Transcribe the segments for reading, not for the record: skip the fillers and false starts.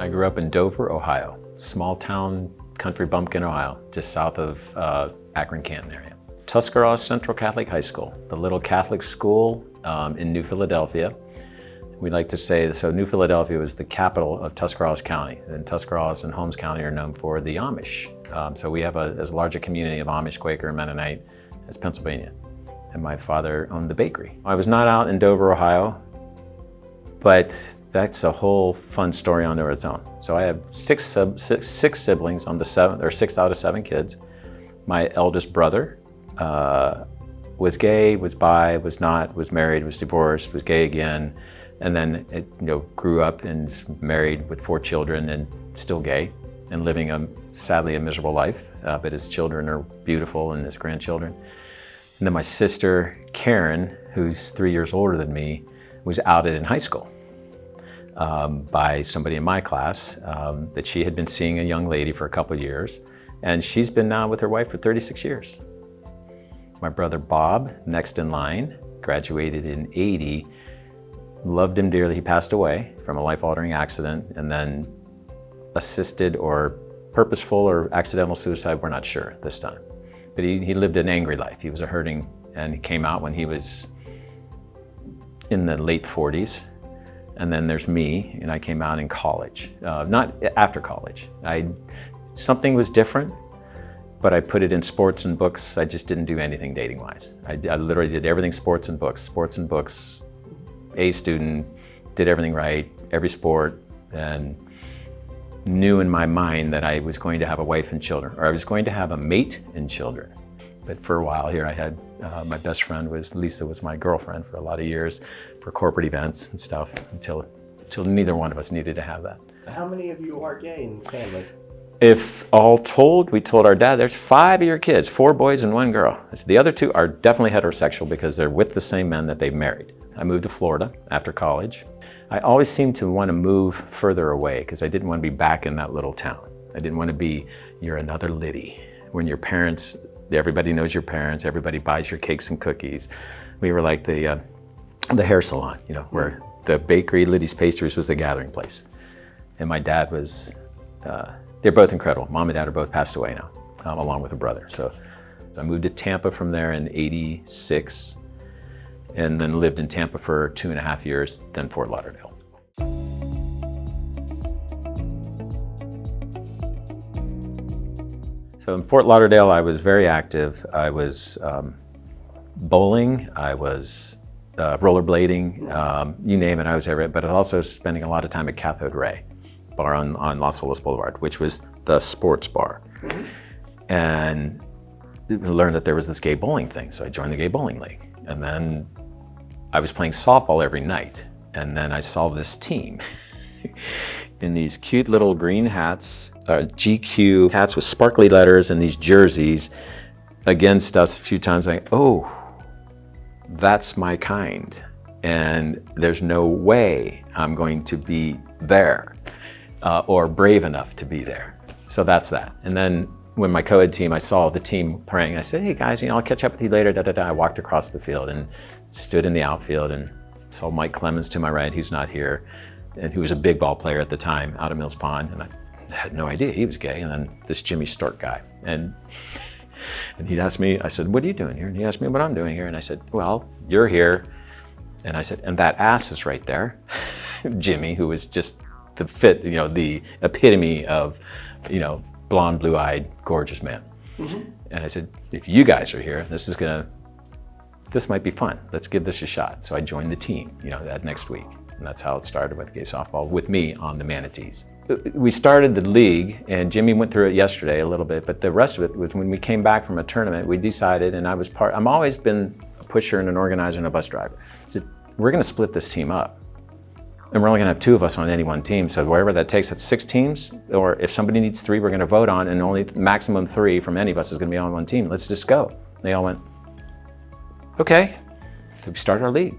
I grew up in Dover, Ohio, small town, country bumpkin, Ohio, just south of Akron-Canton area. Tuscarawas Central Catholic High School, the little Catholic school in New Philadelphia. We like to say, so New Philadelphia was the capital of Tuscarawas County, and Tuscarawas and Holmes County are known for the Amish. So we have as large a community of Amish, Quaker, and Mennonite as Pennsylvania. And my father owned the bakery. I was not out in Dover, Ohio, but that's a whole fun story on its own. So I have six siblings. I'm the seventh, or 6 out of 7 kids. My eldest brother was gay, was bi, was not, was married, was divorced, was gay again, and then grew up and married with 4 children and still gay and living sadly a miserable life. But his children are beautiful and his grandchildren. And then my sister Karen, who's 3 years older than me, was outed in high school by somebody in my class that she had been seeing a young lady for a couple of years, and she's been now with her wife for 36 years. My brother Bob, next in line, graduated in '80, loved him dearly. He passed away from a life-altering accident, and then assisted or purposeful or accidental suicide, we're not sure this time. But he lived an angry life. He was a hurting, and he came out when he was in the late 40s. And then there's me, and I came out in college, not after college. Something was different, but I put it in sports and books. I just didn't do anything dating-wise. I literally did everything sports and books, A student, did everything right, every sport, and knew in my mind that I was going to have a wife and children, or I was going to have a mate and children. But for a while here, I had my best friend Lisa was my girlfriend for a lot of years for corporate events and stuff until neither one of us needed to have that. How many of you are gay in the family? If all told, we told our dad, there's 5 of your kids, 4 boys and 1 girl. The other 2 are definitely heterosexual because they're with the same men that they've married. I moved to Florida after college. I always seemed to want to move further away because I didn't want to be back in that little town. I didn't want to be, you're another Litty. When your parents, everybody knows your parents, everybody buys your cakes and cookies. We were like the hair salon, where the bakery, Litty's Pastries, was the gathering place. And my dad was, they're both incredible. Mom and dad are both passed away now, along with a brother. So I moved to Tampa from there in '86, and then lived in Tampa for 2.5 years, then Fort Lauderdale. So in Fort Lauderdale, I was very active. I was bowling, I was rollerblading, you name it, I was everywhere, but also spending a lot of time at Cathode Ray bar on Las Olas Boulevard, which was the sports bar. Mm-hmm. And learned that there was this gay bowling thing, so I joined the gay bowling league. And then I was playing softball every night, and then I saw this team in these cute little green hats, GQ hats with sparkly letters and these jerseys against us a few times. Like, oh, that's my kind, and there's no way I'm going to be there or brave enough to be there. So that's that. And then when my co-ed team, I saw the team praying. I said, hey guys, I'll catch up with you later, I walked across the field and stood in the outfield and saw Mike Clemens to my right, who's not here, and who was a big ball player at the time out of Mills Pond, and I had no idea he was gay. And then this Jimmy Stork guy, and he'd asked me, I said, what are you doing here? And he asked me what I'm doing here, and I said, well, you're here. And I said, and that ass is right there. Jimmy, who was just the the epitome of, blonde, blue-eyed, gorgeous man. Mm-hmm. And I said, if you guys are here, this might be fun. Let's give this a shot. So I joined the team, that next week. And that's how it started with gay softball, with me on the Manatease. We started the league, and Jimmy went through it yesterday a little bit, but the rest of it was when we came back from a tournament, we decided, and I've always been a pusher and an organizer and a bus driver. I said, we're gonna split this team up. And we're only gonna have 2 of us on any one team, so wherever that takes, that's 6 teams, or if somebody needs 3, we're gonna vote on, and only maximum 3 from any of us is gonna be on one team. Let's just go. And they all went, okay. So we started our league.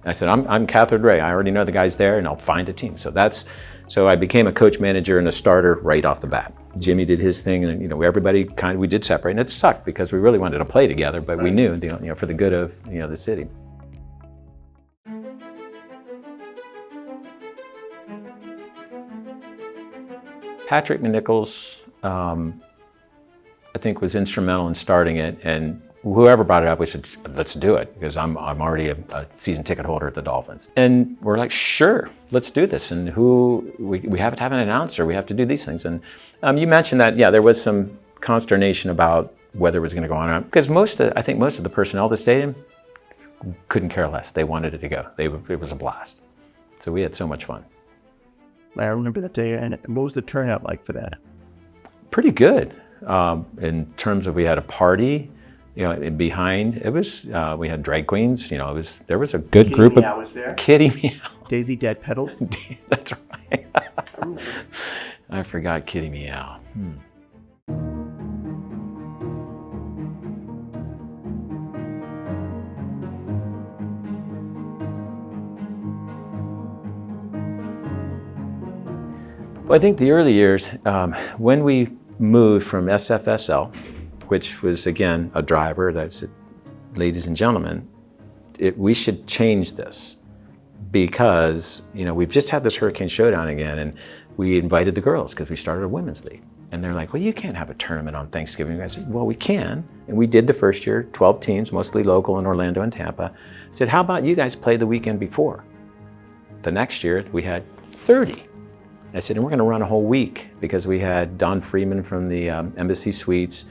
I said, I'm Cathode Ray. I already know the guys there, and I'll find a team. So I became a coach, manager, and a starter right off the bat. Jimmy did his thing, and everybody we did separate, and it sucked because we really wanted to play together, but we knew, for the good of the city. Patrick McNichols, I think, was instrumental in starting it, and whoever brought it up, we said, let's do it, because I'm already a season ticket holder at the Dolphins. And we're like, sure, let's do this. And we have to have an announcer, we have to do these things. And you mentioned that, yeah, there was some consternation about whether it was going to go on or not, because I think most of the personnel of the stadium couldn't care less. They wanted it to go. It was a blast. So we had so much fun. I remember that day. And what was the turnout like for that? Pretty good. In terms of, we had a party, and behind it was, we had drag queens. There was a good group of. Meow was there. Kitty Meow. Daisy Dead Petals? That's right. I forgot Kitty Meow. Well, I think the early years, when we moved from SFSL, which was, again, a driver that said, ladies and gentlemen, we should change this, because we've just had this Hurricane Showdown again, and we invited the girls because we started a women's league. And they're like, well, you can't have a tournament on Thanksgiving. I said, well, we can. And we did the first year, 12 teams, mostly local in Orlando and Tampa. I said, how about you guys play the weekend before? The next year, we had 30. I said, and we're going to run a whole week, because we had Don Freeman from the Embassy Suites.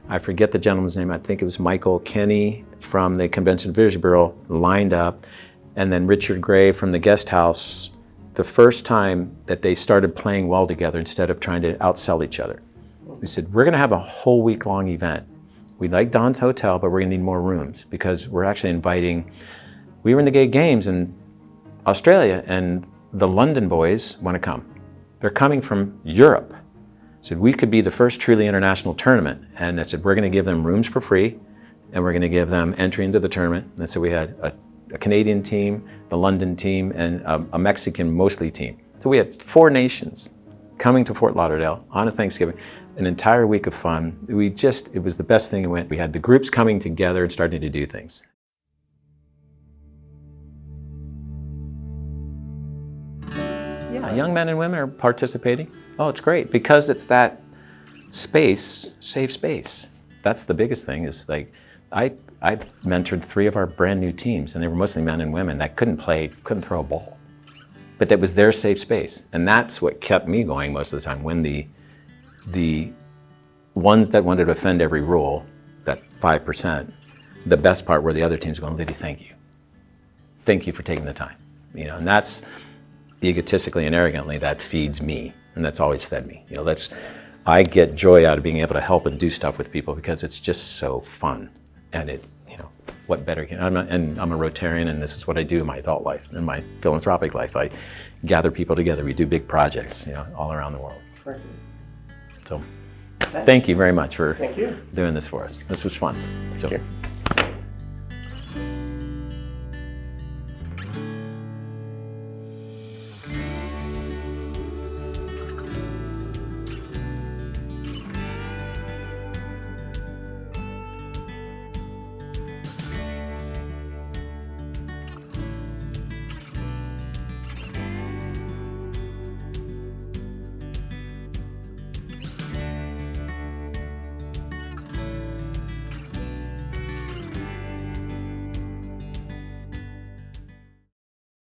I forget the gentleman's name. I think it was Michael Kenny from the Convention and Visitors Bureau lined up, and then Richard Gray from the Guest House. The first time that they started playing well together instead of trying to outsell each other. We said, we're going to have a whole week-long event. We like Don's Hotel, but we're going to need more rooms, because we're actually inviting. We were in the gay games in Australia, and the London boys want to come. They're coming from Europe. Said we could be the first truly international tournament. And I said, we're going to give them rooms for free, and we're going to give them entry into the tournament. And so we had a Canadian team, the London team, and a Mexican mostly team. So we had 4 nations coming to Fort Lauderdale on a Thanksgiving, an entire week of fun. It was the best thing that went. We had the groups coming together and starting to do things. Yeah, young men and women are participating. Oh, it's great, because it's that space, safe space. That's the biggest thing, is like, I mentored 3 of our brand new teams, and they were mostly men and women that couldn't throw a ball. But that was their safe space. And that's what kept me going most of the time. When the ones that wanted to offend every rule, that 5%, the best part were the other teams going, Litty, thank you. Thank you for taking the time. And that's, egotistically and arrogantly, that feeds me, and that's always fed me. I get joy out of being able to help and do stuff with people, because it's just so fun. And what better can I'm a Rotarian, and this is what I do in my adult life, in my philanthropic life. I gather people together. We do big projects, all around the world. Perfect. So, thank you very much for Thank you. doing this for us. This was fun. So. Thank you.